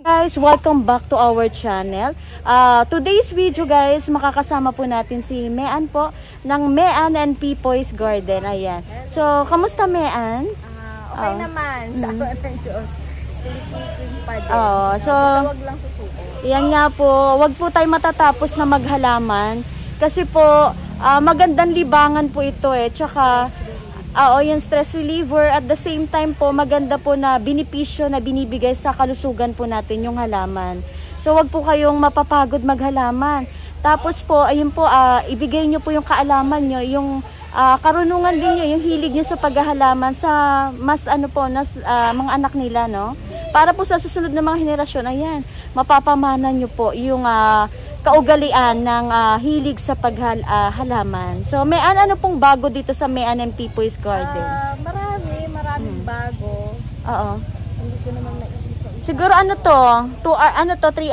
Guys, welcome back to our channel. Today's video guys, makakasama po natin si Mean po ng Mean and Pipoy's Garden. Ayan. So, kamusta Mean? Okay naman. Sa awa ng Diyos. Still kicking pa din. So, basta wag lang susuko. Yan nga po. Wag po tayo matatapos na maghalaman. Kasi po, magandang libangan po ito eh. Tsaka, yung stress reliever. At the same time po, maganda po na benepisyo na binibigay sa kalusugan po natin yung halaman. So, wag po kayong mapapagod maghalaman. Tapos po, ayun po, ibigay nyo po yung kaalaman nyo, yung karunungan din nyo, yung hilig nyo sa paghahalaman sa mas mga anak nila, no? Para po sa susunod na mga henerasyon, ayan, mapapamana nyo po yung kaugalian ng hilig sa paghalaman. So, may ano pong bago dito sa Mean and Pipoy's Garden? Maraming bago. Oo. Hindi ko naman naiisa. Siguro 3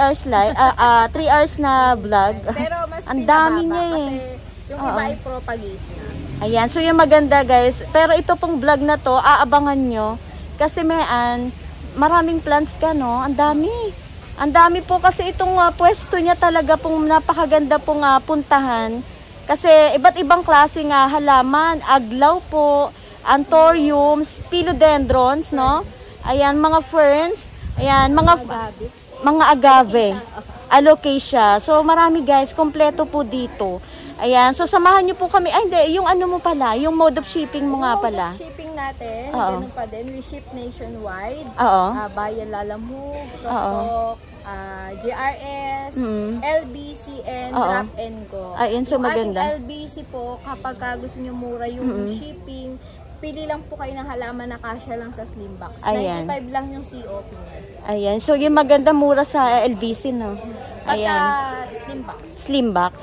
hours live, 3 hours na vlog. Pero mas ang dami niya eh. Kasi yung iba ay propagate na. Ayan, so yung maganda guys. Pero ito pong vlog na to, aabangan nyo. Kasi Mean, maraming plants ka, no? Ang dami. Ang dami po kasi itong pwesto niya talaga pong napakaganda pong puntahan. Kasi iba't ibang klaseng halaman, aglaw po, anthuriums, philodendrons, no? Ayan, mga ferns, ayan, mga agave, alocasia. So marami guys, kompleto po dito. Ayan, so samahan niyo po kami. Ay hindi, yung ano mo pala, yung mode of shipping mo nga pala. Mode of shipping natin, ganun pa din. We ship nationwide. Bayan Lalamove, Tok-Tok, GRS, LBC, and Drop and Go. Ayun, so maganda. Yung ating LBC po, kapag gusto nyo mura yung shipping, pili lang po kayo ng halaman na kasya lang sa slim box. Ayan. 95 lang yung COP niya. Ayan, so yung maganda mura sa LBC, no? Ayan. Slim box. Slim box.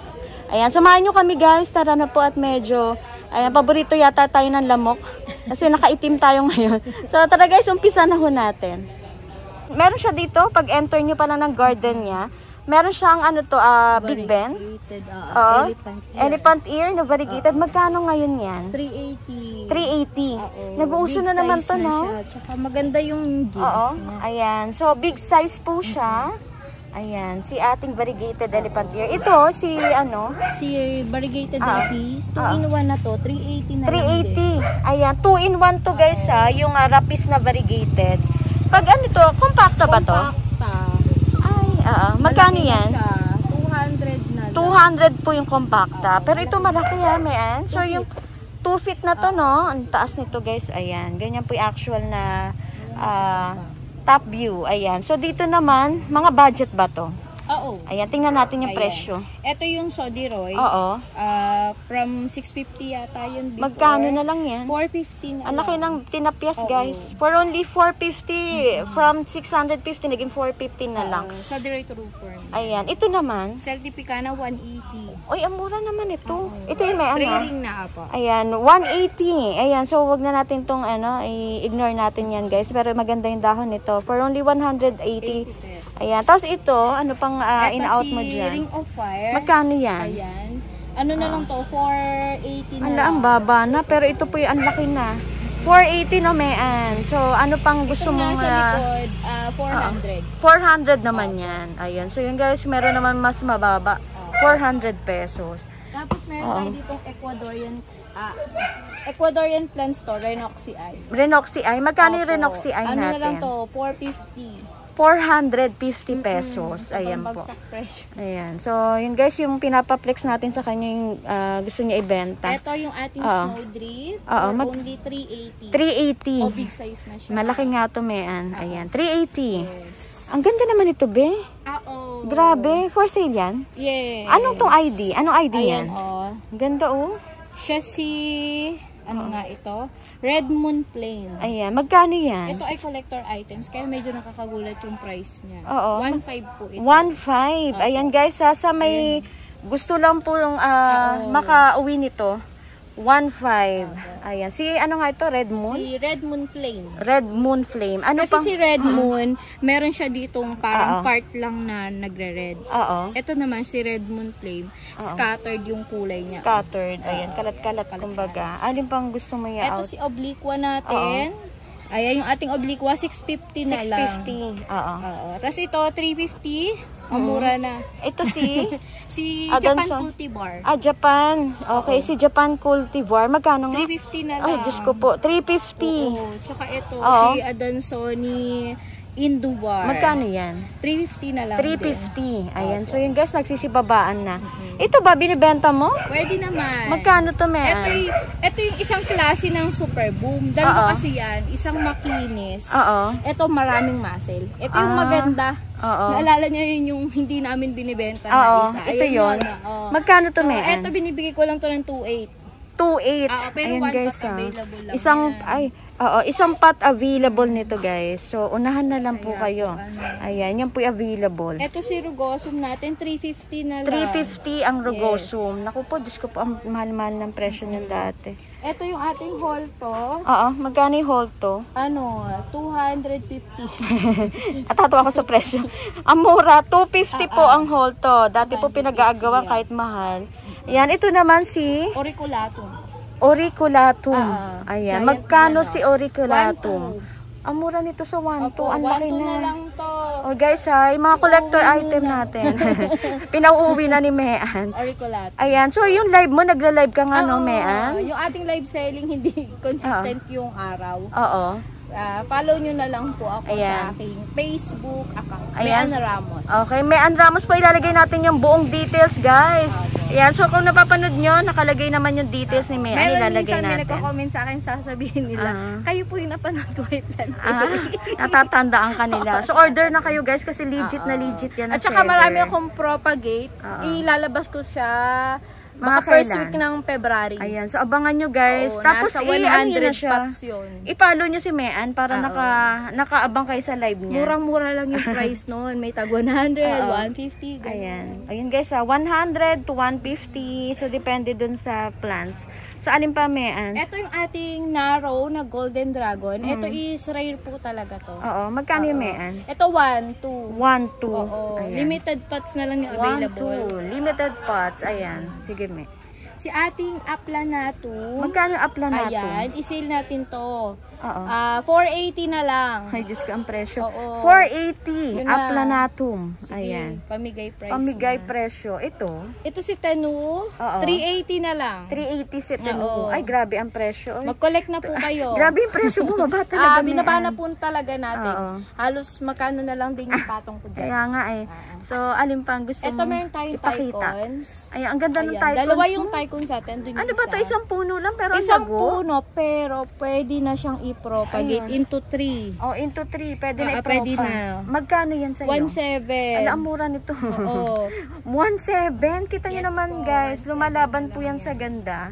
Ayan, samahan nyo kami guys. Tara na po at medyo, ayan, paborito yata tayo ng lamok. Kasi nakaitim tayo ngayon. So tara guys, umpisa na ho natin. Meron siya dito, pag enter nyo pala ng garden niya, meron siyang Big Ben. Elephant ear na variegated. Magkano ngayon yan? 380. 380. Nag-uuso na naman to, no? Tsaka maganda yung gigs niya. Ayan, so big size po siya. Ayan, si ating variegated elephant ear. Ito, si variegated rapis. 2-in-1 na to. 380 na 380. Ayan, 2-in-1 to guys yung rapis na variegated. Pag to, compacta ba to? Compacta. Ay, magkano yan? 200 na lang. 200 po yung compacta. Pero ito malaki Mean. So yung 2 feet na to, no? Ang taas nito guys. Ayan, ganyan po yung actual na top view. Ayan. So dito naman, mga budget ba to? Oo. Ayan, tingnan natin yung presyo. Ito yung Sodiroy. Oo. From 650 yata yun before. Magkano na lang yan? 450 na ang laki ng tinapyas guys. For only 450. From 650, naging 450 na lang. Sodiroy to Roofer. Ayan. Ito naman. Celtipicana 180. Oy, ang mura naman ito. Ito yung may trailing na po. Ayan, 180. Ayan, so wag na natin tong i-ignore natin yan guys. Pero maganda yung dahon nito. For only 180. Ayan, tapos ito, ano pang in-out mo dyan? Ring of Fire. Magkano yan? Ayan. Ano na lang to? 480 na. Ala, ang baba na. Pero ito po yung ang laki na. 480 no, Mean. So, ano pang gusto mong... Ito nga sa likod, 400. 400 naman yan. Ayan. So, yun guys, meron naman mas mababa. 400 pesos. Tapos meron tayo ditong Ecuadorian plant store, Renoxii. Renoxii. Magkano yung Renoxii natin? Ano na lang to? 450. 450 pesos. Ayan po. Ayan. So, yun guys, yung pinapaplex natin sa kanya yung gusto niya ibenta. Ito yung ating Snowdrift. Only 380. 380. O, big size na siya. Malaki nga to, Mean. Ayan. 380. Yes. Ang ganda naman ito, be. Grabe. For sale yan? Yes. Anong tong ID? Anong ID yan? Ayan, Ang ganda, siya si... Ano nga ito? Red Moon Plain. Ayan. Magkano yan? Ito ay collector items. Kaya medyo nakakagulat yung price niya. 1.5 po ito. 1.5. Ayan guys, sa may gusto lang po yung makauwi nito. 1.5. Ayan. Si ano nga ito? Red Moon? Si Red Moon Flame. Red Moon Flame. Ano kasi si Red Moon, meron siya ditong parang part lang na nagre-red. Ito naman si Red Moon Flame, scattered yung kulay niya. Scattered. Ayan. Kalat-kalat kumbaga. Alin pang gusto mo i-out? Ito si Obliqua natin. Ayan yung ating obliqua, 650 na lang. 650. Oo. Tapos ito, 350. Ang mura na. Ito si? Si Japan Cultivar. Japan. Okay, si Japan Cultivar. Magkano nga? 350 na lang. Ay, Diyos ko po. 350. Oo. Tsaka ito, si Adansonii Induvar. Magkano yan? 350 na lang 350. Ayan. So yun guys, nagsisibabaan na. Ito ba, binibenta mo? Pwede naman. Magkano to, Mean? Ito yung isang klase ng Super Boom. Dalawa kasi yan. Isang makinis. Ito maraming muscle. Ito yung maganda. Naalala niyo yun yung hindi namin binibenta na isa. Ito yun. Magkano to, Mean? Ito binibigay ko lang to ng 2.8. 2.8. Pero ayan, one guys, pot available lang. Isang pot available nito, guys. So, unahan na lang po kayo. Ayan, yan po available. Ito si Rugosum natin, 350 na lang. 350 ang Rugosum. Naku po, Diyos ko po, ang mahal-mahal ng presyo niyan dati. Ito yung ating Holto. Magkano yung Holto? 250. Atatawa ako sa presyo. Ang mura, 250 po ang Holto. Dati po pinag-aagawan kahit mahal. Ayan, ito naman si Auriculatum. Ayan, magkano si Auriculatum? Ang mura nito sa 1.2. Ang laki na. lang to. Guys, yung mga collector item natin. Pinauuwi na ni Mean. Auriculatum. Ayan, so yung live mo, nagla-live ka nga, no, Mean? Yung ating live selling, hindi consistent yung araw. Follow nyo na lang po ako sa aking Facebook account. Ayan. Mean Ramos. Okay, Mean Ramos po. Ilalagay natin yung buong details, guys. Ayan, so kung napapanood nyo, nakalagay naman yung details ni Mean. Ilalagay natin. May nagko-comment sa akin, sasabihin nila, kayo po yung napanood ko. Natatandaan kanila. So order na kayo, guys, kasi legit na legit yan. At saka marami akong propagate. Ilalabas ko siya mga first week ng February. Ayan, so abangan nyo, guys. Tapos nasa 100 pots yun. I-follow nyo si Mean para nakaabang kayo sa live niya. Murang-mura lang yung price noon. May tag 100, 150. Ayan. Ayun, guys, 100 to 150. So depende dun sa plants. Sa alin pa, Mean? Ito yung ating narrow na golden dragon. Ito is rare po talaga to. Magkano yung Mean? Ito 1, 2. 1, 2. Limited pots na lang yung available. 1, 2. Limited pots. Ayan. Sige, Me. Si ating Aplanatum. Magkano yung Aplanatum? Ayan, i-sale natin to. 480 na lang. Ay, Diyos ko, ang presyo. 480. Aplanatum. Ayan. Pamigay price. Pamigay presyo. Ito si Tenu. 380 na lang. 380 si Tenu. Ay, grabe ang presyo. Mag-collect na po kayo. Grabe yung presyo. Bumaba talaga. Binaba na po talaga natin. Halos magkano na lang din yung patong ko dyan. Kaya nga eh. So, alin pa ang gusto mo ipakita? Ito meron tayong tycons. Ay, ang ganda ng tycons. Dalawa yung tycons natin. Ano ba ito? Isang puno lang pero isang puno pero pwede na siyang i-propagate into 3. Into 3. Pwede na i-propagate. Pwede na. Magkano yan sa'yo? 1.7. Ala, ang mura nito. 1.7. Kita nyo naman, guys. Lumalaban po yan sa ganda.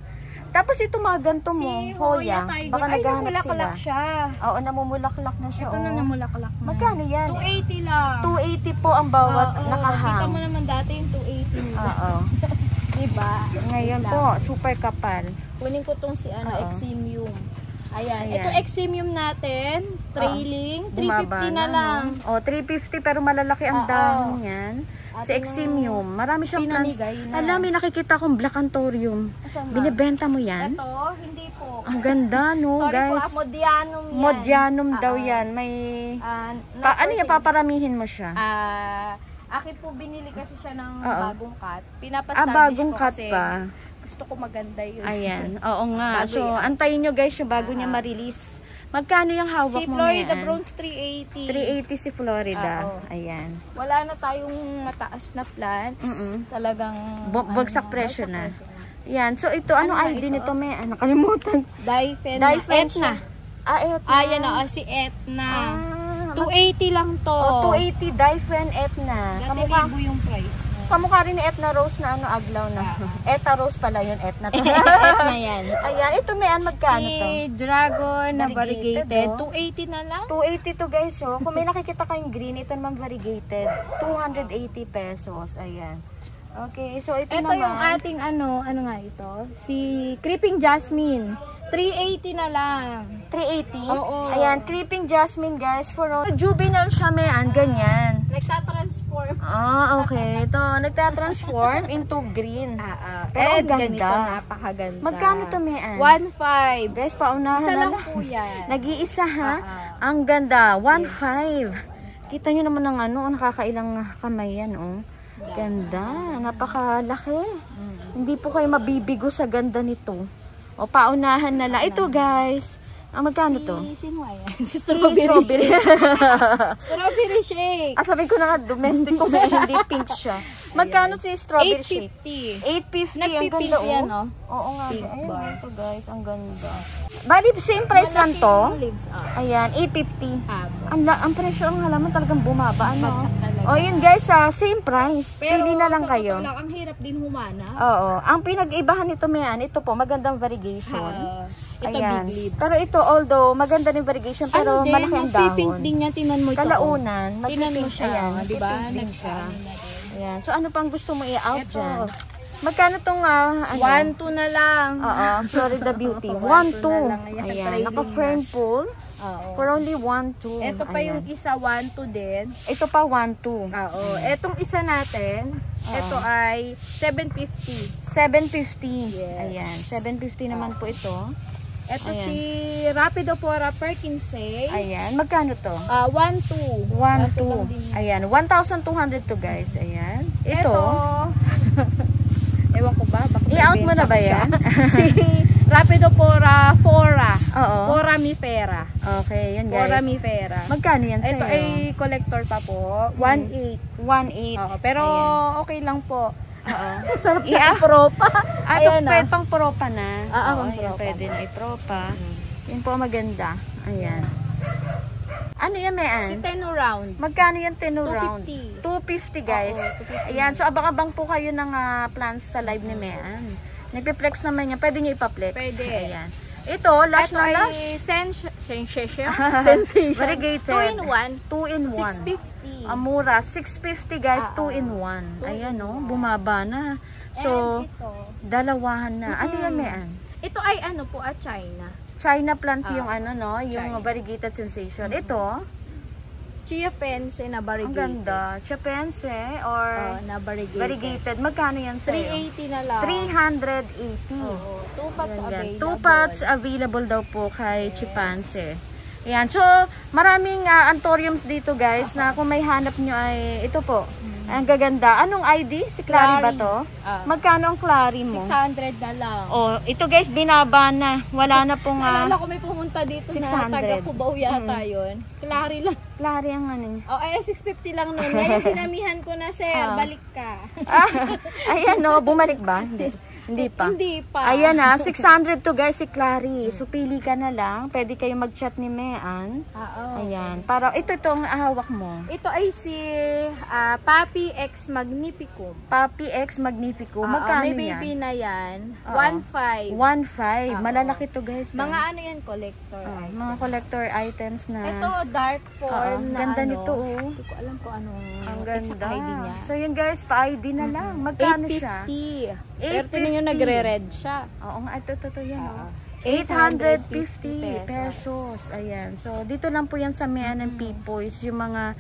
Tapos ito mga ganito mo, Hoya. Baka naghahanap sila. Siya. Oo, namumulaklak na siya. Ito na namulaklak na. Magkano yan? 280 lang. 280 po ang bawat nakahang. Kita mo naman dati yung 280. Oo. Diba? Ngayon po, super kapal. Kunin ko tong si Eximium. Ayan. Ito Eximium natin, trailing, 350 na lang. 350 pero malalaki ang dahon niyan. Si Eximium, marami siyang plants. Alam, may nakikita akong Black Anthurium. Binibenta mo yan? Ito, hindi po. Ang ganda, no, guys. Sorry po, Modianum yan. Modianum daw yan. May, ano yan, paparamihin mo siya? Akin po binili kasi siya ng bagong cut. Pinapastablish bagong ko cut kasi pa. Gusto ko maganda yun. Ayan, oo nga. So, antayin nyo guys yung bago niya ma-release. Magkano yung hawak mo? Si Florida Bronze 380. 380 si Florida. Ayan. Wala na tayong mataas na plants. Talagang bagsak presyo na. Yan. So ito, ano ID nito? May nakalimutan. Etna. Etna. Yan si Etna. 280 lang to. 280 Daifen Etna. Kamukha yung price. Kamukha rin ni Etna Rose na aglaw na. Etna Rose pala yun, Etna to. Etna yan. Ayan, ito magkano to? Si Dragon na variegated, 280 na lang. 280 to guys, oh. Kung may nakikita kayong green, ito naman variegated, 280 pesos. Ayan. Okay, so ito naman. Ito yung ating ano nga ito? Si Creeping Jasmine. 380 na lang. 380? Oo. Ayan, Creeping Jasmine guys. For all. Juvenile siya, ganyan. Nagtatransform. Okay. Ito, nagtatransform into green. Pero ang ganda. Ganito, napakaganda. Magkano to, Mean? 1.5. Guys, paunahan Isa na lang lang. po yan. Nag-iisa ha? Ang ganda. 1.5. Kita nyo naman ng ano, nakakailang kamay yan, oh. Ganda. Napakalaki. Hindi po kayo mabibigo sa ganda nito. O, paunahan na lang. Ito, guys. Magkano to? Sino yan? Si strawberry. Strawberry shake. Sabi ko na nga, domestic ko may hindi pink siya. Magkano si strawberry shake? 850. 850. Ang ganda, oh. Yan, oh. Oo nga. Pink Ayun bar. ito, guys. Ang ganda. Bali, same price lang to. Lives up. Ayan, 850. Habo. Ang presyo, ang halaman talagang bumaba. Ano? Bagsak talaga. O, yun guys, same price. Pili na lang sa kayo. totoo lang, ang hirap din humana. Oo. Ang pinag-ibahan nito, Mayan, ito po, magandang variegation. Ito Ayan. big leaves. Pero ito, although maganda din variegation, pero din, malaki ang magpipink dahon. din niya, tinan mo ito. Kalaunan, Tinan mo magpipink siya, ayan, di ba? magpipink din siya. Nagkaano na din. Ayan. So, ano pang gusto mo i-out Ito. dyan? Magkano tong, ano? 1-2 na lang. Oo, Florida Beauty. 1-2. 1-2 Ayan, naka-fern pool. Oo. For only 1-2. Ito pa yung isa, 1-2 din. Ito pa 1-2. Oo. Etong isa natin, ito ay 750. 750. Yes. Ayan, 750 naman po ito. Ito Ayan. si Rapidopora Perkinsey. Ayan, magkano to? 1-2. 1-2. Ayan, 1,200 to guys. Ayan. Ito. Ewan ko ba? I-out mo na ba yan? Si Rapidopora Fora. Oo. Foramifera. Okay, yan guys. Foramifera. Magkano yan sa'yo? Ito ay collector pa po. 1.8. 1.8. Oo, pero Ayan. okay lang po. Oo. Sarap siya i-propa. Ayan, pwede pang propa na. pang yan, propa. pwede na i-propa. Yan po maganda. Ayan. Ano yan, Si Mayan? Tenu Round. Magkano yan 10 round? 250. 250 guys. Oo, 250. Ayan, so abang-abang po kayo ng plans sa live ni Mayan. Nagpe-flex naman yan. Pwede nyo ipaplex. Pwede. Ayan. Ito, lash Ito na ay lash. Sensation. Variegated. 2-in-1. 2-in-1. 650. Amura, 650 guys, 2-in-1. Ayan no, bumaba na. So, And ito. dalawahan na. Ano yan, Mayan? Ito ay ano po, China. China plant yung ano no, yung variegated sensation. Ito, Chia Pense na ang variegated. ganda. Chapense or Na variegated. variegated. Magkano yan sa'yo? 380 na lang. 380. Oo. 2 pots Yan, yan. available. 2 pots available daw po kay Chipanse. Ayan. So, maraming anthuriums dito guys na kung may hanap nyo ay ito po. Ang gaganda. Anong ID? Si Clary ba to? Magkano ang Clary mo? 600 na lang. Oh, ito guys, binaba na. Wala na pong... Naalala ko may pumunta dito 600. na taga Cubao yata yun. Clary lang. Clary ang ano niya. Oh, ay 650 lang nun. Ngayon dinamihan ko na, sir. Balik ka. Ayan no, bumalik ba? Hindi. Hindi pa. Hindi pa. Ayan na, 600 to guys si Clary. So pili ka na lang. Pwede kayo mag-chat ni Mean. Ayan. Para itong hawak mo. Ito ay si Papi X Magnificum. Papi X Magnifico. Magkano may yan? baby na yan. 1.5. 1.5. Malalaki to guys. Mga ano yan, collector. mga collector items na. Ito, dark form na ganda ano. nito oh. Hindi ko alam kung anong Ang exact ganda. ID niya. So yun guys, pa-ID na lang. Magkano siya? 850. Pero tinan nyo, nagre-red siya. Oo nga, ito yan. 850 pesos. Ayan. So, dito lang po yan sa Mean and Pipoys. Yung mga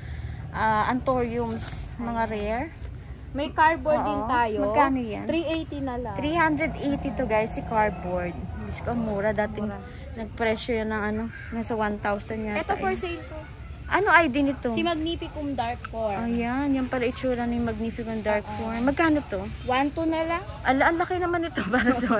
anthuriums, mga rare. May cardboard din tayo. Magkano yan? 380 na lang. 380 to guys, si cardboard. Mas ko mura. Dating nagpresyo yan ng ano, nasa 1,000 yata. Ito for sale po. Ano ID nito? Si Magnificum Dark Form. Ayan, yan pala itsura ng Magnificent Dark Form. Magkano to? 1-2 na lang. Ang laki naman ito para sa...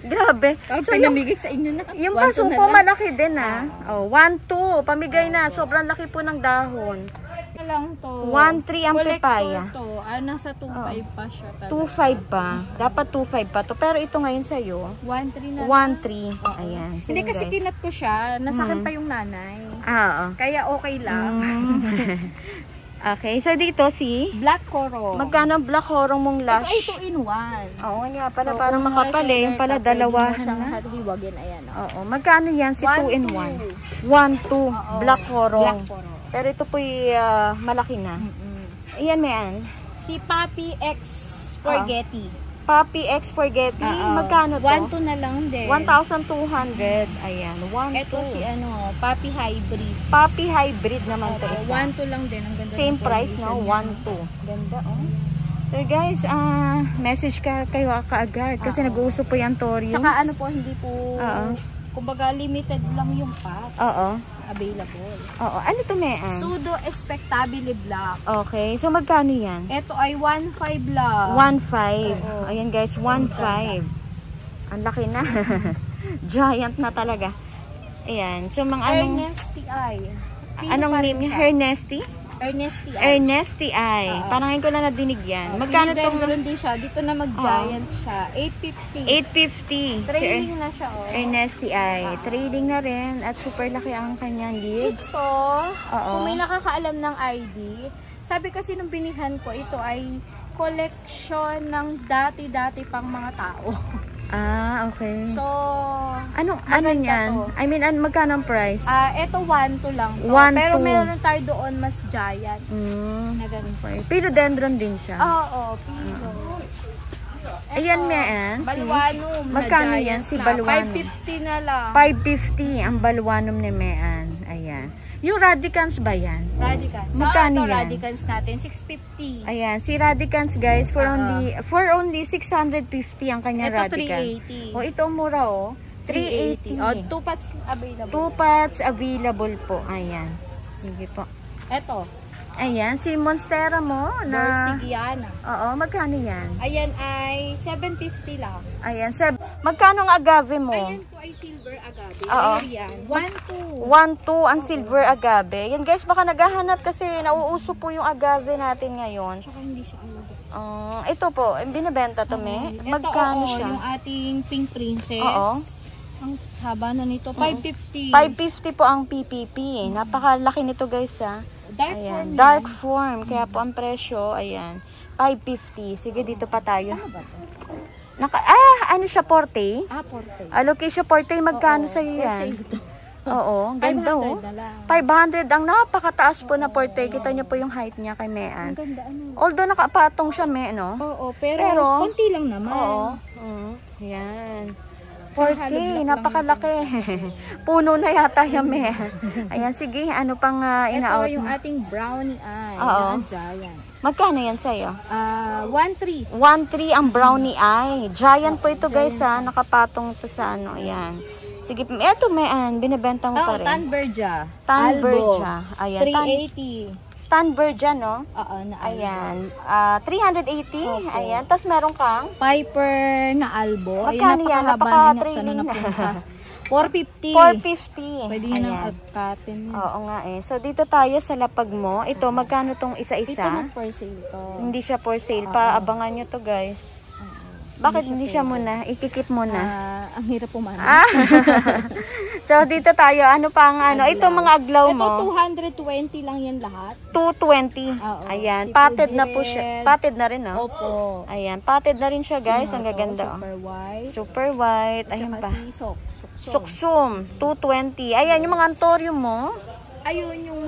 Grabe. Parang So, pinamigay sa inyo na. yung 1-2 paso na po lang. malaki din Oh, 1-2. Pamigay na. Sobrang laki po ng dahon. Na lang to. 1-3 ang Collector pepaya. to. Nasa 2.5 pa siya talaga. 2.5 pa. Dapat 2.5 pa to. Pero ito ngayon sa'yo, 1-3 na lang. 1-3. Ayan. So, Hindi yun, kasi guys. kinat ko siya. Nasa akin pa yung nanay. Oo. Kaya okay lang. Okay. So, dito si... Black Coral. Magkano ang black horong mong Ito lash? ay 2-in-1. Oo nga pala. So, parang kung makapal eh. Yung reseller pala ka, pwede mo dalawahan siyang na. hiwagin. Ayan. Oo. Magkano yan si 2-in-1? 1-2. Black horong. Black Coral. Pero ito po malaki na. Ayan, Mayan. Si Papi X Spaghetti. Papi X Spaghetti. Magkano to? 1,200 na lang din. 1,200. Ayan, 1,200. Ito si Papi Hybrid. Papi Hybrid naman to isa. 1,200 lang din. Ang ganda. Same price, no? 1,200. Ganda, oh. So guys, message ka kayo kaagad kasi nag-uuso po yung Toriums. Tsaka hindi po, kumbaga limited lang yung packs. Available. Ano to, Mean? Pseudo Expectabile Black. Okay, so magkano yan? Ito ay 1,500 lang. 1,500. Ayan guys, 1,500. Ang laki na. Giant na talaga. Ayan, so mga Ernesty Eye. Anong name niya? Hernesty? Ernesty Eye. Ernesty Eye. Parang ngayon ko lang nadinig yan. Magkano itong? Meron din siya. Dito na mag-giant siya. 850. 850. Trailing na siya. Ernesty Eye. Trailing na rin. At super laki ang kanyang lids. Ito, kung may nakakaalam ng ID, sabi kasi nung binihan ko, ito ay collection ng dati-dati pang mga tao. Okay. So, ano niyan? To. I mean, magkano ang price? Ito 1,200 lang to. 1,200. Pero meron tayo doon mas giant. Na ganun. Philodendron din siya. Oo, Pilo. Ayan, Mean. Balwanum. Magkano yan si Balwanum? 550 na lang. 550 ang Balwanum ni Mean. Ayan. Yung Radicans ba yan? Radicans. Magkano yan? Radicans natin, 650. Ayan, si Radicans guys, for only 650 ang kanya Radicans. Ito 380. Ito mura 380. 2 pots available. 2 pots available po. Ayan. Sige po. Ito. Ayan, si Monstera mo na Borsigiana. Magkano yan? Ayan ay 750 lang. Ayan, magkano ang agave mo? Ayan po ay silver agave. Ayan, 1,200. 1,200 ang silver agave. Yan guys, baka naghahanap kasi nauuso po yung agave natin ngayon. Tsaka hindi siya ito po, binibenta to, Me. Magkano siya? Yung ating Pink Princess. Ang haba na nito, 550. 550 po ang PPP. Napakalaki nito guys, Dark form. Kaya po ang presyo, ayan, 550. Sige, dito pa tayo. Ano ba to? Ano siya, Porte? Porte. Alocasia Porte, magkano sa'yo yan? Ganda 500 ang napakataas po na Porte. Kita niyo po yung height niya kay Mean. Ganda, Although nakapatong siya, no? Pero konti lang naman. Yan. Porte, napakalaki. Puno na yata yung Mean. Ayan, sige, ano pang ina-out? Ito yung ating brownie eye. Giant. Magkano yan sa'yo? 1,300. 1,300 ang brownie eye. Giant po ito guys, nakapatong to sa Ayan. Sige, eto Mean, binibenta mo pa rin. Tanberja. Ayan. 380. Tanberja, no? Na ayan. 380. Ayan. Tapos meron kang? Piper na albo. Magkano yan? Napaka-trailing na. 450. 450. Pwede yun ang agkatin. Oo nga So, dito tayo sa lapag mo. Ito, magkano tong isa-isa? Ito for sale to. Hindi siya for sale. Paabangan nyo to, guys. Bakit hindi siya muna? Ikikip muna. Ang hirap pumana. So, dito tayo. Ano pang Ito mga aglaw mo. Ito 220 lang yan lahat. 220. Ayan. Si patted na po siya. Patted na rin, no? Opo. Ayan. Patted na rin siya, guys. Ang gaganda. Super white. Super white. Ayan pa. Si Suksum. 220. Ayan. Yung mga antorium mo. Ayun yung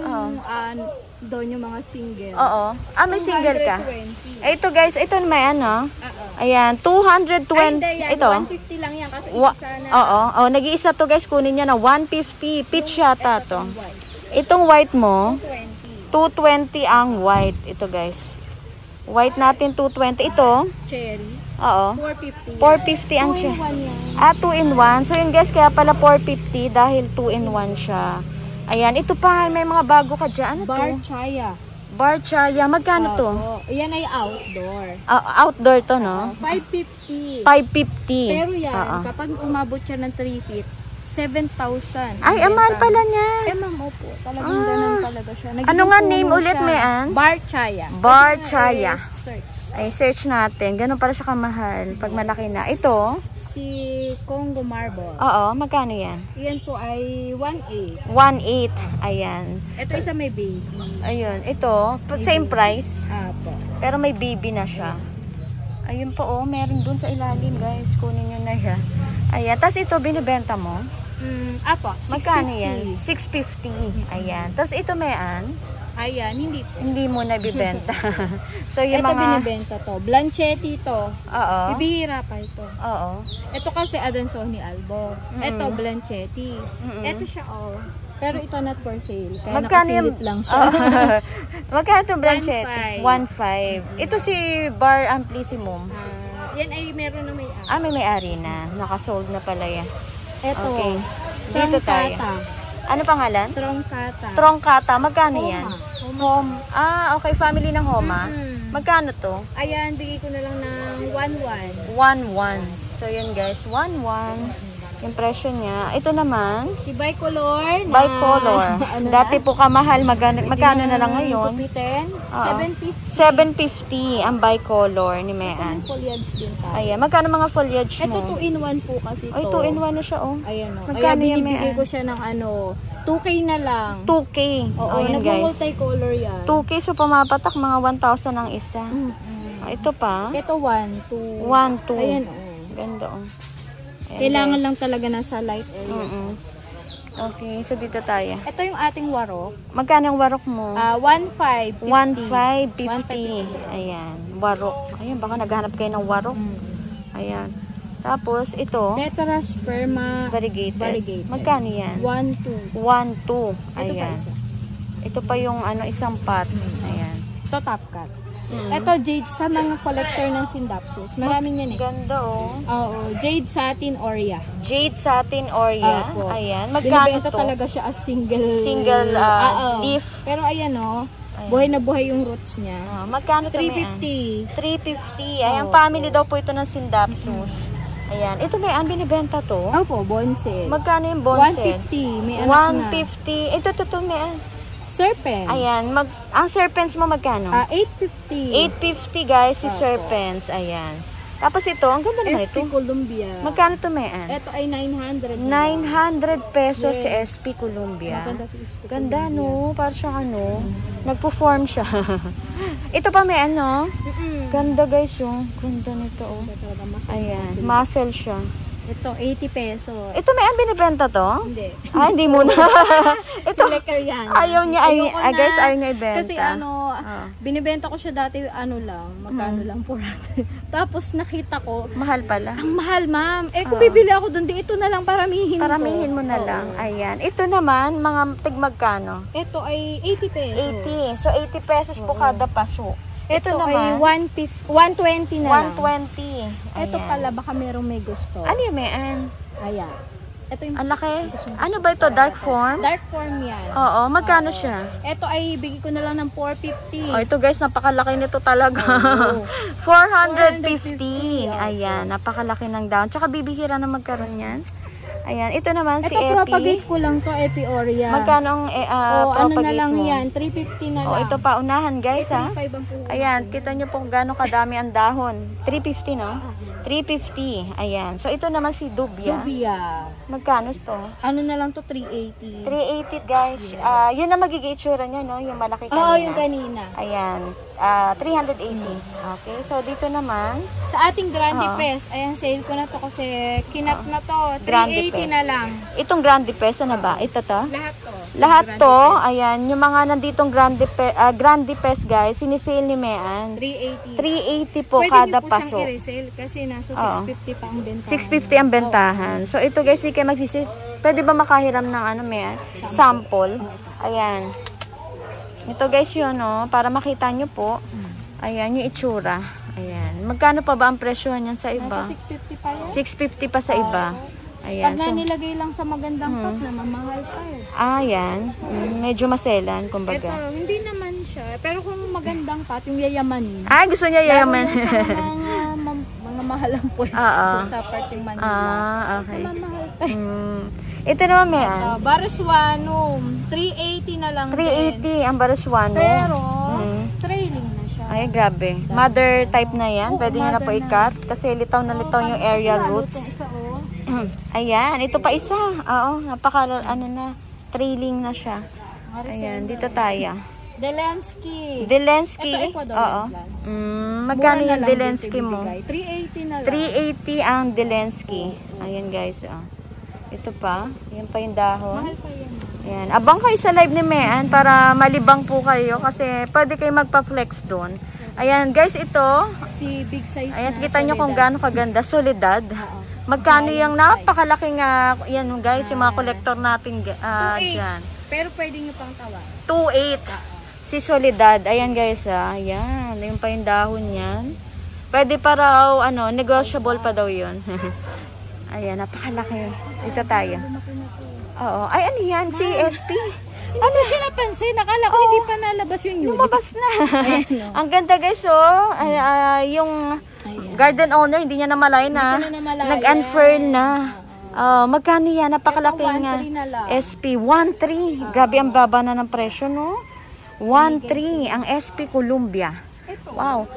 doon yung mga single. May single ka. Ito guys, ito may Ayan, 220. Ito. 150 lang yan kasi isa na. Nag-iisa to guys, kunin niya na 150. Peach yata to. Itong white mo, 220 ang white. Ito guys. White natin 220. Ito, cherry. 450. 450 ang cherry. 2 in 1. So yun guys, kaya pala 450 dahil 2 in 1 siya. Ayan, ito pa, may mga bago ka dyan. Barchaya. Barchaya, magkano to? Yan ay outdoor. Outdoor to, no? 550. 550. Pero yan, kapag umabot siya ng 3 feet, 7,000. Ay, mahal pala niya. Ma'am, opo. Talagang ganun talaga siya. Ano nga name ulit, Mean? Barchaya. Barchaya. Search. Ay, search natin. Ganun pala siya kamahal pag malaki na. Ito? Si Congo Marble. Magkano yan? Yan po ay 1,800. 1,800. Ayan. Ito isa may baby. Ayun. Ito, same price. Po. Pero may baby na siya. Ayun po, meron dun sa ilalim, guys. Kunin nyo na yan. Ayan. Tapos ito, binibenta mo? Apo, 650. Magkano yan? 650. Ayan. Tapos ito, Mean? Ayan, hindi po. Hindi mo nabibenta. So, yung ito mga... binibenta to. Blanchetti to. Oo. Bibihira pa ito. Oo. Ito kasi Adansonii Albo. Ito Blanchetti. Ito siya pero ito not for sale. Kaya nakasilip lang siya. Magkano itong Blanchetti? 1.5. Ito si Bar Amplissimo. Yan ay meron na may-ari. May may-ari na. Nakasold na pala yan. Ito. Okay. Dito tayo. Ano pangalan? Trongkata. Trongkata. Magkano yan? Homa. Okay. Family ng Homa. Magkano to? Ayan, bigay ko na lang ng 1.1. 1.1. So, yun guys. 1.1. Yung presyo niya. Ito naman. Si Bicolor. Bicolor. Dati po kamahal. Magkano na lang ngayon? 750 ang bicolor ni Mean. Foliage din tayo. Ayan. Magkano mga foliage mo? Ito 2-in-1 po kasi ito. Ay, 2-in-1 na siya Ayan Magkano yung binibigay ko siya ng 2K na lang. 2K. Oo, nag-multicolor yan. 2K. So, pumapatak mga 1,000 ang isa. Ito pa. Ito 1, 2. 1, 2. Ayan Ganda Kailangan lang talaga nasa light area. Okay, so dito tayo. Ito yung ating warok. Magkano ang warok mo? 1,550. 1,550. Ayan, warok. Ayan, baka naghanap kayo ng warok. Ayan. Tapos, ito. Tetrasperma variegated. Magkano yan? 1,2. 1,2. Ito pa Ayan. isa. Ito pa yung isang pot. Ayan. Ito top cut. Ito jade sa mga collector ng Sindapsus. Maraming yan Ganda Oo, jade satin Oria. Jade satin Oria. Ayan. Magkano binibenta talaga siya as single leaf. Pero ayan buhay na buhay yung roots niya. Magkano 350. 350. Ayan, family daw po ito ng Sindapsus. Ayan. Ito binibenta to? Opo, bonsai. Magkano yung bonsai? 150. May anak 150. Ito Serpents. Ayan. Ang serpents mo magkano? 850. 850 guys, si serpents. Ayan. Tapos ito, ang ganda naman ito. SP Columbia. Magkano ito, Mean? Ito ay 900. 900 pesos si SP Columbia. Maganda si SP Ganda, no? Para siya nagpo-form siya. Ito pa, Mean, no? Ganda, guys, yung ganda nito, Ayan, muscle siya. Ito, 80 pesos. Ito, Mean, binibenta to? Hindi. Hindi muna. Ito, Siliker yan. Ayaw niya, guys, ayaw niya ibenta. Kasi binibenta ko siya dati, magkano lang po natin. Tapos nakita ko, mahal pala. Ang mahal, ma'am. Kung bibili ako doon, ito na lang paramihin ko. Paramihin mo na lang. Ayan. Ito naman, mga tigmagkano? Ito ay 80 pesos. 80. So, 80 pesos po kada paso. Ito naman, 120 na lang. 120. Ito pala, baka merong may gusto. Ano yung Mean? Ayan. Ito yung ang laki. Ano ba ito? Dark form? Dark form yan. Oo. Magkano siya? Ito ay bigay ko na lang ng 450. Ito guys, napakalaki nito talaga. 450. Ayan, napakalaki ng down. Tsaka bibihira na magkaroon yan. Ayan, ito naman si Epi. Ito propagate ko lang to, Epi Oria. Magkano ang propagate ano na lang mo? yan, 350 na lang. Ito pa, unahan guys, ha? 3.5 ang puhunan. Ayan, kita nyo po gano'ng kadami ang dahon. 350, no? 350. Ayan. So, ito naman si Dubia. Magkano ito? Ano na lang to, 380. 380, guys. Yun na magiging itsura niya, no? Yung malaki kanina. Oo, yung kanina. Ayan. 380. Okay. So, dito naman. Sa ating Grande Pes, ayan, sale ko na to kasi kinat na to. 380 na lang. Itong Grande Pes, ano ba? Ito to? Lahat to. Lahat to. Ayan. Yung mga nanditong Grande Pes, guys, sinisale ni Mean. 380. 380 po pwede kada paso. Pwede paso. niyo po siyang i-resale kasi nasa 650 pa ang bentahan. 650 ang bentahan. So, ito guys, hindi kayo pwede ba makahiram ng Mean? Sample. Ayan. Ito guys yun, no? Para makita nyo po. Ayan, yung itsura. Ayan. Magkano pa ba ang presyo niyan sa iba? Nasa 650 pa yan. 650 pa sa iba. Ayan. Pag nilagay lang sa magandang pot na mamahal pa yun. Ayan. Medyo maselan, kumbaga. Ito, hindi naman siya. Pero kung magandang pot, yung yayamanin. Gusto niya yayaman. Lalo yung sa mga mahalang pwesto sa parting Manila. Okay. Mamahal pa yun. Ito naman, Mean. Baraswanum. 380 na lang 380 din. ang Baraswano. Pero, trailing na siya. Ay, grabe. Mother type na yan. Pwede nyo na po i-cut. Kasi litaw na litaw yung aerial roots. Ayan. Ito pa isa. Oo. Trailing na siya. Ayan. Dito tayo. Delensky. Delensky. Ito, Ecuadorian plants. Magkano yung Delensky mo? 380 na lang. 380 ang Delensky. Ayan guys. Ito pa. Yan pa yung dahon. Mahal pa yan. Ayan. Ayan. Abang kayo sa live ni Mean para malibang po kayo kasi pwede kayo magpa-flex doon. Ayan guys, ito. Si big size ayan, na kita nyo Soledad. kung gaano kaganda. Soledad. Magkano yung napakalaking, yan guys, yung mga collector natin dyan. Pero pwede nyo pang tawa. 2.8. Si Soledad. Ayan guys, ayan. Yung pa yung dahon yan. Pwede para, negotiable pa daw yun. Ayan, napakalaki. Dito tayo. Oo. Ay, ano yan? Si SP. Ano siya napansin? Nakala ko hindi pa nalabas yung unit. Lumabas na. Ayan, no? Ang ganda guys, yung garden owner, hindi niya namalay na. Nag-unfurl na. Magkano yan? Napakalaking SP. 1.3. Grabe ang baba na ng presyo, no? 1.3. Ang SP Columbia. Wow.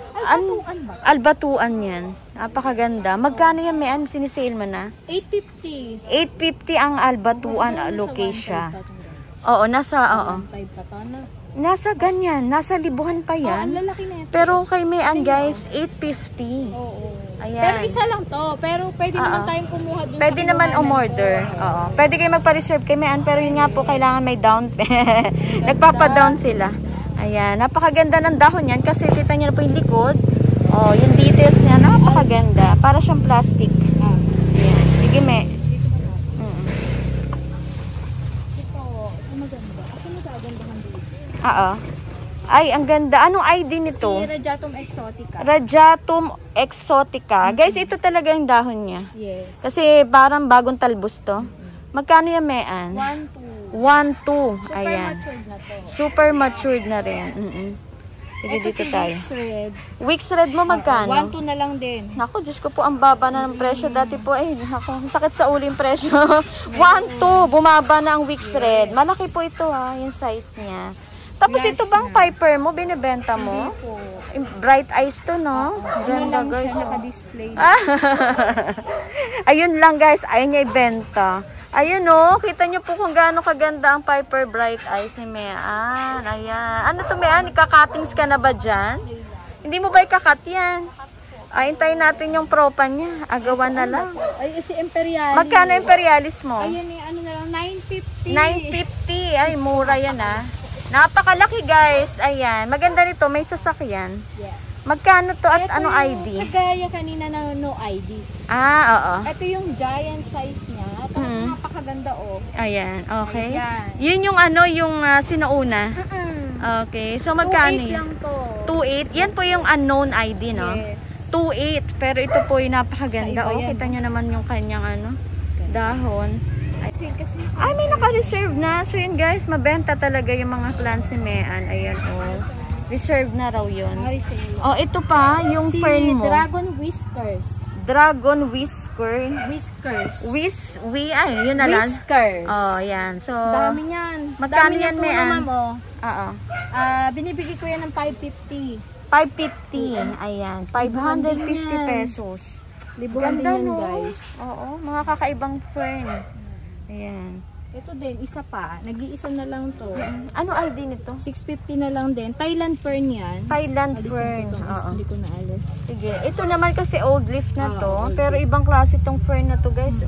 Albatuan yan. Napakaganda. Magkano yan, Mean? Sinisale mo na? 850. 850 ang albatuan location. Oo, nasa ganyan. Nasa libuhan pa yan. Lalaki na ito. Pero kay Mean, guys, 850. Oo. Ayan. Pero isa lang to. Pero pwede naman tayong kumuha dun pwede sa naman umorder. Oo. Pwede kayo magpa-reserve kay Mean, pero yun nga po, kailangan may down. Nagpapa-down sila. Ayan. Napakaganda ng dahon yan kasi kita nyo na po yung likod. Oh, yung details niya, napakaganda. Para siyang plastic. Ayan. Sige, Me. Oo. Ay, ang ganda. Anong ID nito? Si Radiatum Exotica. Radiatum Exotica. Guys, ito talaga yung dahon niya. Yes. Kasi parang bagong talbos to. Magkano yung Mean? 1.2. 1.2. Super Ayan. matured na to. Super matured na rin. Sige, Ito dito si tayo. Wix Red. Wix Red mo magkano? 1.2 na lang din. Naku, Diyos ko po, ang baba na ng presyo. Dati po, naku, sakit sa ulo yung presyo. 1.2, bumaba na ang Wix Red. Malaki po ito yung size niya. Tapos ito bang Piper mo, binibenta mo? Hindi po. Bright eyes to, no? Ganda, Lang guys. siya naka-display. Ayun lang, guys. Ayun niya ibenta. Ayun, no? Kita niyo po kung gaano kaganda ang Piper Bright Eyes ni Mean. Ayan. Ano to, Mean? Ikakatings ka na ba dyan? Hindi mo ba ikakat yan? Hintayin natin yung propa niya. Agawan na lang. Ay, si Imperialis. Magkano Imperialis mo? Ayun, ano na lang, 950. 950. Ay, mura yan, Napakalaki, guys. Ayan. Maganda nito. May sasakyan. Yes. Magkano to at Ito anong yung ID? kagaya kanina na no ID. Oo. Ito yung giant size niya. Napakaganda, Ayan. Okay. Ayan. Yun yung yung sinauna. Okay. So, magkano 2.8 yan? lang to. 2.8. Yan po yung unknown ID, no? Yes. 2.8. Pero ito po yung napakaganda. Kaiba yan. Kita nyo naman yung kanyang dahon. Kasi May naka-reserve na. So, yun guys, mabenta talaga yung mga plants ni Mean. Ayan, reserve na raw yun. Ito pa, yung si fern mo. Dragon Whiskers. Dragon Whisker. Yun na lang. Whiskers. Yan. So, dami niyan. Magkano yan, Mean? Binibigay ko yan ng 550. 550. Ayan. 550 pesos. Libuhan din yan, guys. Oo, mga kakaibang fern. Ayan. Ito din, isa pa. Nag-iisa na lang to. Ano ID nito? 650 na lang din. Thailand fern yan. Thailand fern. Hindi ko naalis. Sige. Ito naman kasi old leaf na to. Pero ibang klase tong fern na to, guys.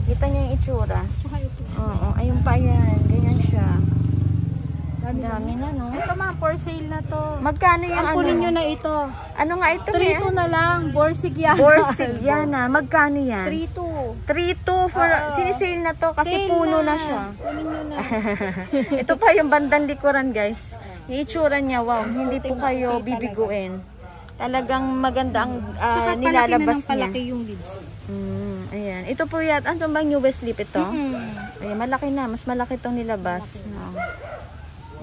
Kita nyo yung itsura. Tsaka ito. Ayun pa yan. Ganyan siya. Dami na, no? Ito mga for sale na to. Magkano yung Kunin nyo na ito. Ano nga ito? 3-2 na lang. Borsigiana. Borsigiana. Magkano yan? 3-2. 3-2 for sinisale na to kasi puno na siya. Kunin nyo na. Ito pa yung bandang likuran, guys. Yung itsura niya, wow. Hindi po kayo bibiguin. Talagang maganda ang nilalabas niya. Palaki yung leaves. Ayan. Ito po yan. Ano bang newest leaf ito? Ayan, malaki na. Mas malaki itong nilabas.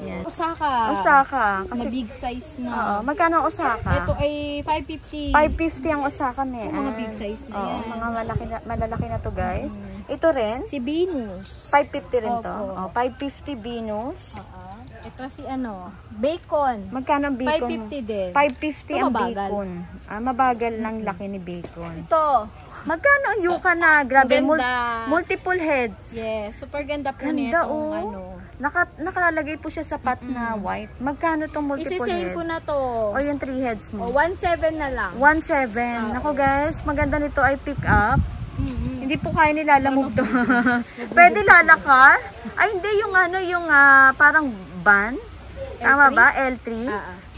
Ayan. Osaka. Kasi big size na. Magkano Osaka? Ito ay 550. 550 ang Osaka, Mean. Mga big size na yan. Mga malalaki na to, guys. Ito rin? Si Venus. 550 rin to. 550 Venus. Ito si Bacon. Magkano ang bacon? 550 din. 550 ang bacon. Mabagal ng laki ni bacon. Ito. Magkano ang yuca na? Grabe, Ganda. multiple heads. Yes, super ganda po Ganda, nitong nakalagay po siya sa pot na white. Magkano tong multiple Isi-sale heads? ko na to. O yung 3 heads mo? 1.7 na lang. 1.7. Nako guys, maganda nito ay pick up. Hindi po kaya nilalamog to. Pwede lalakar? Ay, hindi. Yung ano, yung parang van. Tama ba? L3?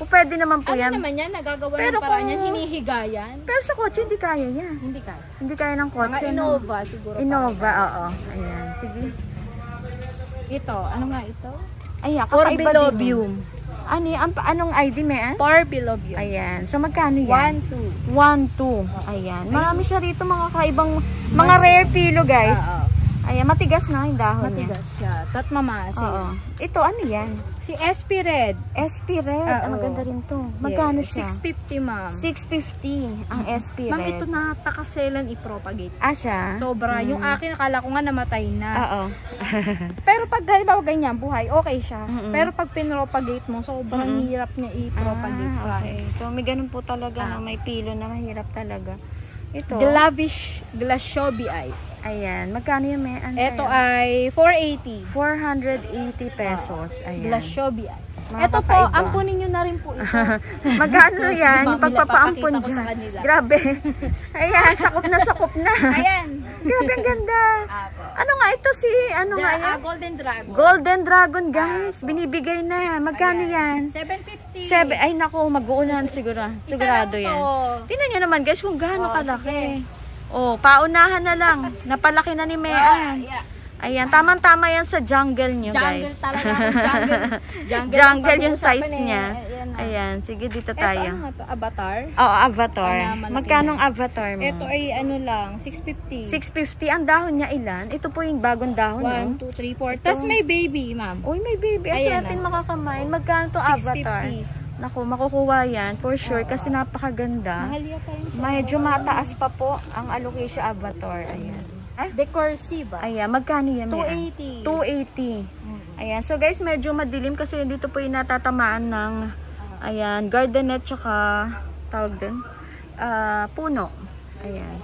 Pwede naman po yan. Ano naman yan? Nagagawa ng paraan yan. Hinihiga yan. Pero sa kotse, hindi kaya yan. Hindi kaya. Hindi kaya ng kotse. Mga Innova siguro. Innova, oo. Ayan. Sige. Ito. Ano nga ito? Ayan, kakaiba Orbilobium. Anong ID, Mean? Orbilobium. Ayan. So, magkano yan? 1, 2. 1, 2. Ayan. Marami siya rito mga kaibang, mga rare pilo, guys. Ayan, matigas na yung dahon niya. Matigas siya. Tat mamasin. Oo. Ito, ano yan? Si SP Red. SP Red. Maganda rin to. Magkano siya? 650, ma'am. 650 ang SP Red. Ma'am, ito napakaselan i-propagate. Siya? Sobra. Yung akin, akala ko nga namatay na. Oo. Pero pag halimbawa ganyan, buhay, okay siya. Pero pag pinropagate mo, sobrang hirap niya i-propagate. Okay. So, may ganun po talaga na may pilo na mahirap talaga. Ito. Glashiobii. Ayan. Magkano yung may ito ay 480. 480 pesos. Ayan. Glashiobii. Ito po, ampunin nyo na rin po ito. Magkano yan? Pagpapaampun dyan. Grabe. Ayan, sakop na. Ayan. Grabe, ang ganda. Ano nga ito si, Golden Dragon. Golden Dragon, guys. Binibigay na. Magkano yan? 750. Ay, naku, mag-uunahan sigurado yan. Tingnan nyo naman, guys, kung gaano kalaki. Oh, paunahan na lang. Napalaki na ni Mean. Ayan, tamang-tama yan sa jungle nyo, guys. Jungle talaga. Jungle yung size niya. Ayan, sige, dito tayo. Ito, Avatar. Oo, Avatar. Magkano ang Avatar mo? Ito ay ano lang, 650. 650. Ang dahon niya ilan? Ito po yung bagong dahon. 1, 2, 3, 4. Tapos may baby, ma'am. Uy, may baby. Asa natin makakamain? Magkano to Avatar? 650. Naku, makukuha yan for sure kasi napakaganda. Mahal yata yun sa Medyo mataas pa po ang alocasia Avatar. Ayan. Decursiva. Ayan, magkano yan? 280. 280. Ayan, so guys, medyo madilim kasi dito po yung natatamaan ng ayan, gardenet tsaka tawag din, puno. Ayan.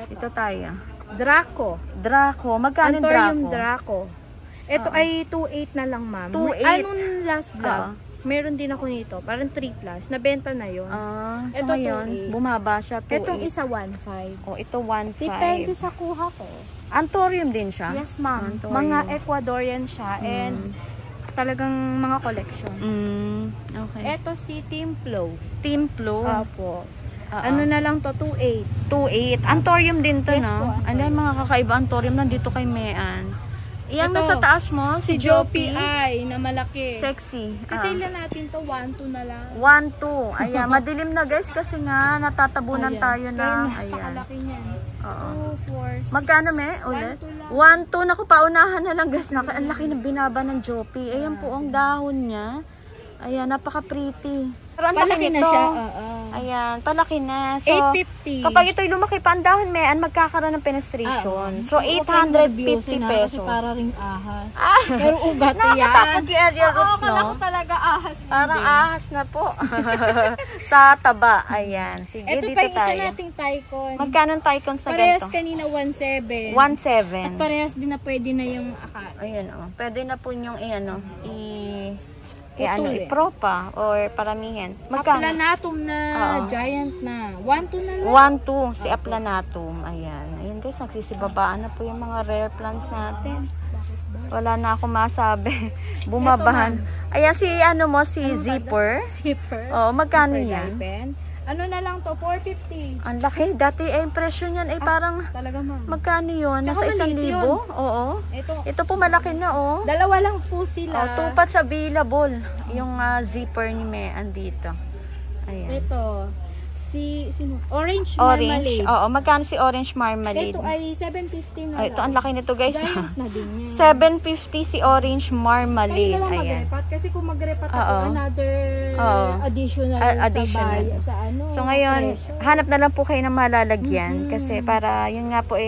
Ito tayo. Draco. Magkano Antorium Draco? Ito ay 2.8 na lang, ma'am. 2.8? Anong last vlog? Meron din ako nito. Parang 3 plus. Nabenta na yun. So ito ngayon, bumaba siya 2.8. Itong isa 1.5. Oh, ito 1.5. Depende sa kuha ko. Antorium din siya? Yes, ma'am. Mga Ecuadorian siya. And talagang mga collection. Okay. Ito si Timplo. Opo. Ano na lang to? 2.8. 2.8. Antorium din to, yes, no? Po, ano yung mga kakaiba antorium nandito kay Mean? Iyang ito, nasa taas mo, si Jopi na malaki. Sexy. Sisila natin to 1.2 na lang. 1.2. Ayan, madilim na guys kasi nga natatabunan tayo na. Ayan. Napakalaki niyan. 2, 4, 6. Magkano ulit? 1.2. Naku, paunahan na lang guys. Ang laki ng binaba ng Jopi. Ayan po ang dahon niya. Ayan, napaka-pretty. Pero ang palaki laki na nito. siya. Ayan, palaki na. So, 850. kapag ito'y lumaki pa ang dahon, Mean, magkakaroon ng penetration. So, 850 pesos. Kasi para ring ahas. Pero ugat yan. Nakakatakot yung aerial roots, no? Kala ko talaga ahas. Parang ahas na po. Sa taba. Ayan. Sige, ito dito pa yung isa tayo. nating Tycon. Magkano ang Tycon sa Parehas ganito? kanina 1.7. 1.7. At parehas din na pwede na yung akala. Ayan, pwede na po yung Propa or paramihan. Magkano? Aplanatum na giant na. 1.2 na lang. 1.2 si Aplanatum. Ayan. Ayun guys, nagsisibabaan na po yung mga rare plants natin. Wala na ako masabi. Bumabahan. Ayan si si Zipper. Oo, magkano yan? Ano na lang to? 450. Ang laki. Dati impression yan parang talaga, ma'am. magkano yun? Nasa Tsaka 1,000? Oo. Ito po malaki na Dalawa lang po sila. 2 pots available. Yung zipper ni Mean dito. Ayan. Ito. Orange marmalade. Oo, magkano si orange marmalade? Ito ay 750 na lang. Ito, ang laki nito guys. Giant na din yan. 750 si orange marmalade. Kaya na lang mag-repat. Kasi kung mag-repat ako, another additional sa So ngayon, presyo. Hanap na lang po kayo ng malalagyan. Kasi para, yun nga po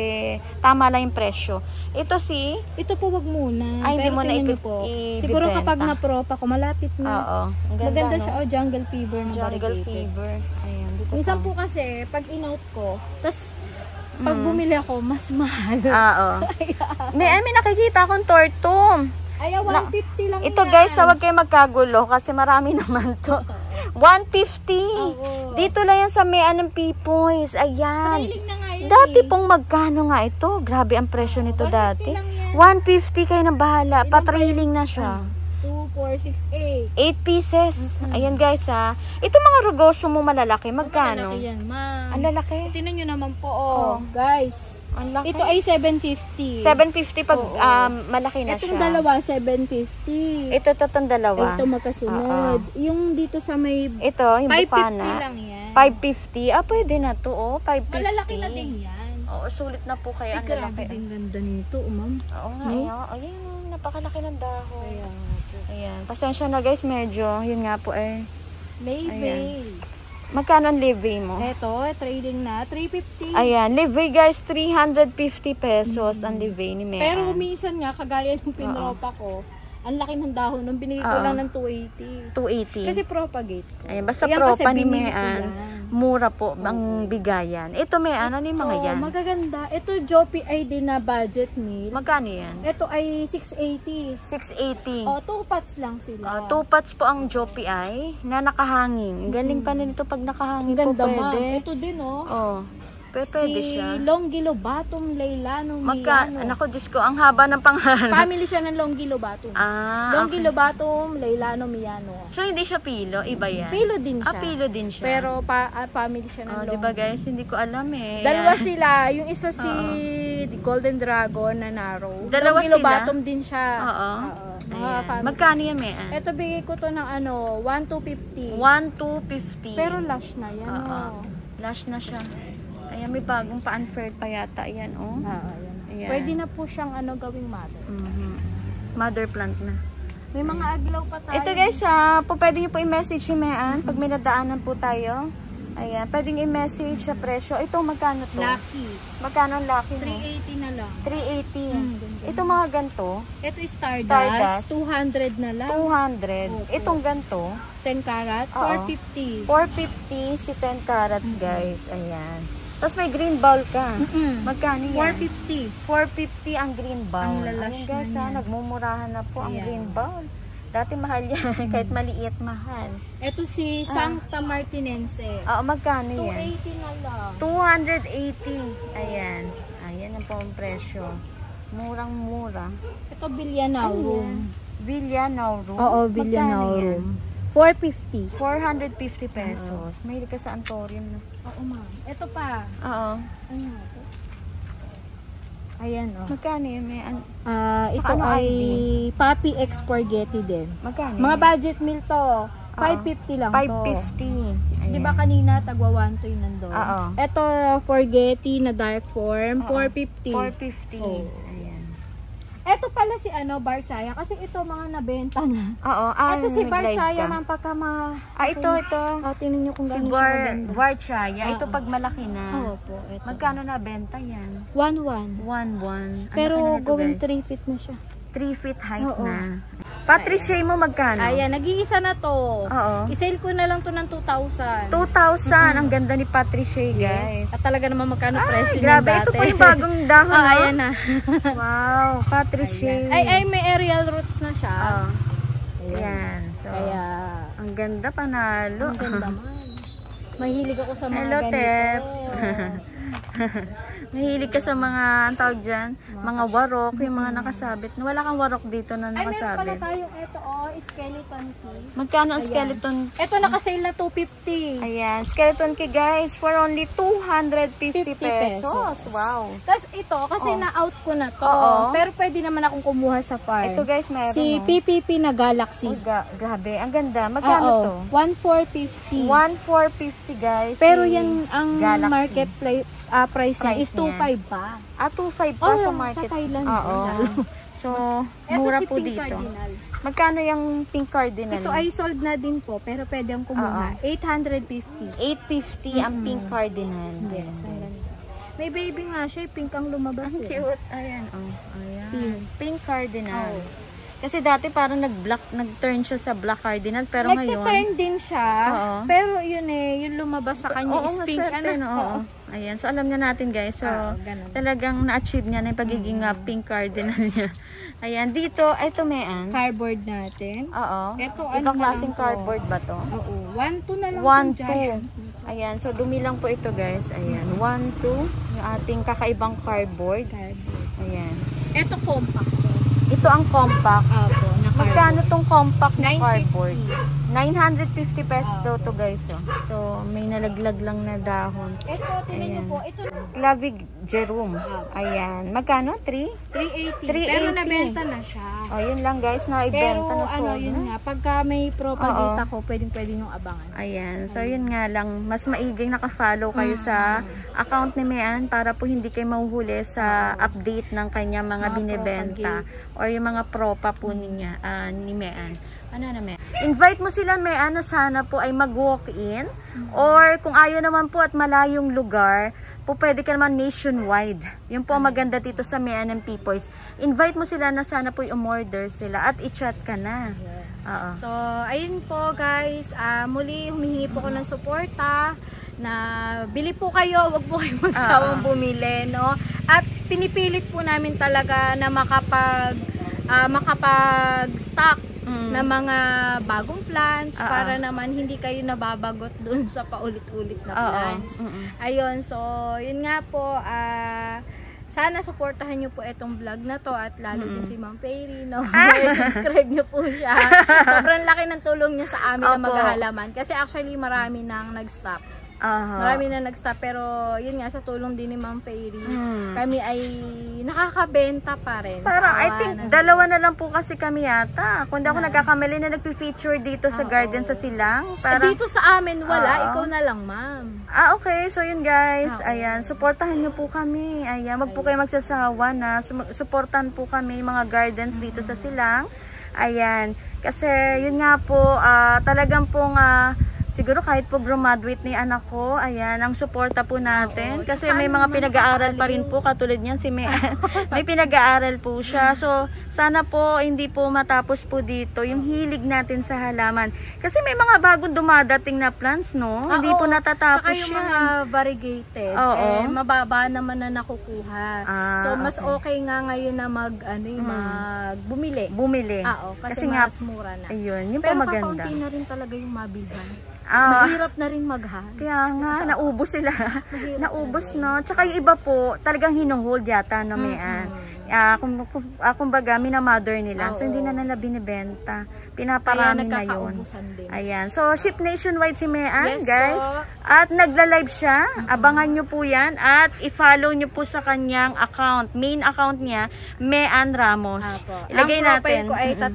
tama lang yung presyo. Ito po wag muna. Ay, hindi mo na siguro kapag na-propa ko, malapit na. Oo. Maganda siya. Jungle fever na Jungle fever. Ayan. Minsan po kasi, pag in-note ko, tas pag bumili ako, mas mahal. May nakikita akong tortum. Ay, 150 lang ito yan. Guys, huwag kayo magkagulo kasi marami naman to. 150. Dito lang yan sa Mean ng Pipoys. Ayan. Na nga yun, dati pong magkano nga ito? Grabe ang presyo nito dati. 150 kayo na bahala. Patrailing na siya. 2, 4, 6, 8. 8 pieces. Ayan guys ha. Ito mga rugoso mo malalaki. Magkano? Malalaki yan, ma'am. Ang lalaki. Tingnan nyo naman po, guys. Ang laki. Ito ay 750. 750 pag malaki na Itong siya. dalawa, 750. Ito tatong dalawa. Ito magkasunod. Yung dito sa may Ito, yung 550 bukana. lang yan. 550. Pwede na to. 550. Malalaki na din yan. Oo, sulit na po kaya. Ang Grabe lalaki. din ganda nito, ma'am. Oo nga, ayan. Napakalaki ng dahon. Ayan. Ayan. Pasensya na guys, medyo. Yun nga po eh. Levy. Magkano ang levy mo? Ito, trading na. 350. Ayan, levy guys, 350 pesos ang levy ni Mean. Pero minsan nga, kagaya ng pinropa ko, ang laki ng dahon. Nung binigay ko lang ng 280. 280. Kasi propagate ko. Ayan, basta Ayan, propa kasi ni binili ko Mean. yan. Mura po ang bigayan. Ito Mean, ano yung mga yan? Magaganda. Ito, Joppy ID na budget meal. Magkano yan? Ito ay 680. 680. 2 pots lang sila. 2 pots po ang Joppy ay na nakahangin. Galing pa nito pag nakahangin po Ganda, pwede. ma'am. Ito din, Pwede siya. Si Longilobatum Leilano Miano. Nako, Diyos ko, ang haba ng pangalan. Family siya ng Longilobatum. Longilobatum Leilano Miano. So, hindi siya pilo? Iba yan? Pilo din siya. Pilo din siya. Pero family siya ng Longi. Diba guys, hindi ko alam eh. Dalawa sila. Yung isa si The Golden Dragon na Narrow. Dalawa Longilobatum din siya. Oo. Family. Magkano yan, Mean? Ito, bigay ko to ng 1,250. 1,250. Pero lush na yan. Lush na siya. Ayan, may bagong pa-unfair pa yata. Ayan, Ayan. Pwede na po siyang gawing mother. Mother plant na. May mga aglaw pa tayo. Ito guys, pwede nyo po i-message si Mean pag may nadaanan po tayo. Ayan, pwede nyo i-message sa presyo. Ito, magkano to? Lucky. Magkano ang lucky mo? 380 na lang. 380. Ito mga ganto. Ito is Stardust. 200 na lang. 200. Itong ganto. 10 karat. 450. 450 si 10 carats guys. Ayan. Tapos may green bowl ka. Magkano yan? 450. 450 ang green bowl. Ang lalash Ayan guys, nagmumurahan na po ang green bowl. Dati mahal yan. Kahit maliit, mahal. Ito si Sancta Martinense. Magkano yan? 280 na lang. 280. Ayan. Ayan ang po ang presyo. Murang-mura. Ito Villanaurum. Villanaurum? Oo, Villanaurum. 450. 450 pesos. Mahilig ka sa Antorium na. Oo, ma'am. Ito pa. Oo. Ayan, Magkano yun? ito ano ay ID? Papi X Spaghetti din. Magkano? Mga budget meal to. 550 lang to. 550. Di ba kanina tagwa 1 nandun? Oo. Ito Forgetti na dark form. 450. 450. Ayan. Ito pala si Barchaya kasi ito mga nabenta na. Oo. Ito si Barchaya man pagka ito. tingnan nyo kung Si gano'n siya maganda. Barchaya. Ito pag malaki na. Opo, ito. Magkano na benta yan? 1-1. 1-1. Pero going 3 feet na siya. 3 feet height na. Patricia mo magkano? Ayan, nag-iisa na to. Oo. I-sale ko na lang to ng 2,000. 2,000. Ang ganda ni Patricia, guys. At talaga naman magkano presyo niya Grabe, dati. ito po yung bagong dahon. Ayan na. Wow, Patricia. Ay, may aerial roots na siya. Ayan. So, Kaya, ang ganda, panalo. ang ganda man. Mahilig ako sa mga Hello, ganito. Tep. Mahilig ka sa mga, ang tawag dyan, mga warok, yung mga nakasabit. Wala kang warok dito na Ay, meron pala nakasabit. tayong ito, skeleton key. Magkano ang skeleton? Ito nakasale na 250. Ayan, skeleton key guys, for only 250 pesos. Wow. Tapos ito, kasi na-out ko na to. Oo. Pero pwede naman akong kumuha sa farm. Ito guys, meron. Si PPP na Galaxy. Oh, grabe, ang ganda. Magkano to? 1,450. 1,450 guys. Pero si yan ang Galaxy. market price niya is 2,500 pa. 2,500 pa sa market. Sa Thailand. Oo. So, mura si po Pink dito. Cardinal. Magkano yung pink cardinal? Ito ay sold na din po, pero pwede ang kumuha. 850. 850 ang pink cardinal. Yes, ang ganda. May baby nga siya, pink ang lumabas. Ang cute. Ayan, Ayan. Pink. Pink cardinal. Kasi dati parang nag-turn siya sa black cardinal, pero ngayon... Nag-turn din siya, pero yun yung lumabas sa kanya is pink. Oo. Ayan, so alam niya natin guys. So, talagang na-achieve niya na yung pagiging pink cardinal niya. Ayan, dito, ito Mean. Cardboard natin. Oo. Ito, Ibang na klaseng lang to? cardboard ba to? Oo. 1-2 na lang 1-2. Ayan, so dumi lang po ito guys. Ayan, 1-2. Yung ating kakaibang cardboard. Ayan. Ito compact. Ito ang compact. Opo, na Magkano tong compact na 950. cardboard? 950 pesos daw to guys. Oh. So, may nalaglag lang na dahon. Ito, tingnan niyo po. Ito, Clavig Jerum. Ayan. Magkano? 380. 380. Pero nabenta na siya. Oh, yun lang guys. Naibenta na Pero yun nga, pagka may propagate ako, pwede yung abangan. Ayan. So, yun nga lang. Mas maiging nakafollow kayo sa account ni Mean para po hindi kayo mahuhuli sa update ng kanya mga binibenta or yung mga propa po niya, ni Mean. Ano na, Mean? Invite mo sila, Mean, na sana po ay mag-walk-in or kung ayaw naman po at malayong lugar, po pwede ka naman nationwide. Yun po ang maganda dito sa Mean and Pipoys. Invite mo sila na sana po i-order sila at i-chat ka na. So, ayun po guys, muli humihingi po ko ng suporta na bili po kayo, wag po kayo magsawang bumili, no? At pinipilit po namin talaga na makapag-stock na mga bagong plants para naman hindi kayo nababagot dun sa paulit-ulit na plants. Ayun, so yun nga po, sana supportahan nyo po itong vlog na to at lalo din si Ma'am Fairy, no? Subscribe nyo po siya. Sobrang laki ng tulong niya sa amin na maghahalaman kasi actually marami nang nag-stop. Marami na nag-stop pero yun nga sa tulong din ni Ma'am Fairy kami ay nakakabenta pa rin. Parang I think dalawa na lang po kasi kami yata. Kung di ako nagkakamali na nagpi-feature dito sa garden sa Silang. Parang, dito sa amin wala, ikaw na lang ma'am. Okay. So yun guys, ayan, supportahan nyo po kami. Ayan, wag po kayo magsasawa na supportan po kami mga gardens dito sa Silang. Ayan, kasi yun nga po, talagang pong siguro kahit po graduate ni anak ko, ayan, ang suporta po natin. Kasi may mga pinag-aaral pa rin po, katulad niyan si Mean. May pinag-aaral po siya. So, sana po hindi po matapos po dito yung hilig natin sa halaman. Kasi may mga bagong dumadating na plants, no? Hindi po natatapos yan. Saka yung mga variegated, mababa naman na nakukuha. So, mas okay nga ngayon na bumili. Kasi mas mura na. Ayun, yung pero pa maganda. kakaunti na rin talaga yung mabilhan. Mahirap na rin maghal. Kaya nga, naubos sila. Naubos, no? Tsaka yung iba po, talagang hinuhold yata, no, Mean? Kumbaga, minamother nila. So, hindi na nila binibenta. Pinaparami ngayon. Ayan. So, ship nationwide si Mean, guys. At nagla-live siya. Abangan nyo po yan. At i-follow nyo po sa kanyang account. Main account niya, Mean Ramos. Ilagay natin. Ang profile ko ay 3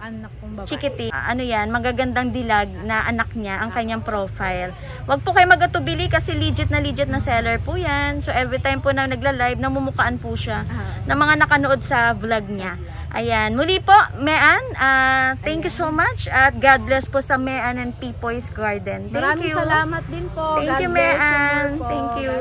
anak kong babae. Chikiti. Ano yan, magagandang dilag na anak niya, ang kanyang profile. Wag po kayo magatubili kasi legit na seller po yan. So, every time po na nagla-live, namumukaan po siya ng mga nakanood sa vlog niya. Ayan. Muli po, Mean, thank you so much at God bless po sa Mean and Pipoys Garden. Thank you. Maraming salamat din po. Thank you, Mean. Thank you.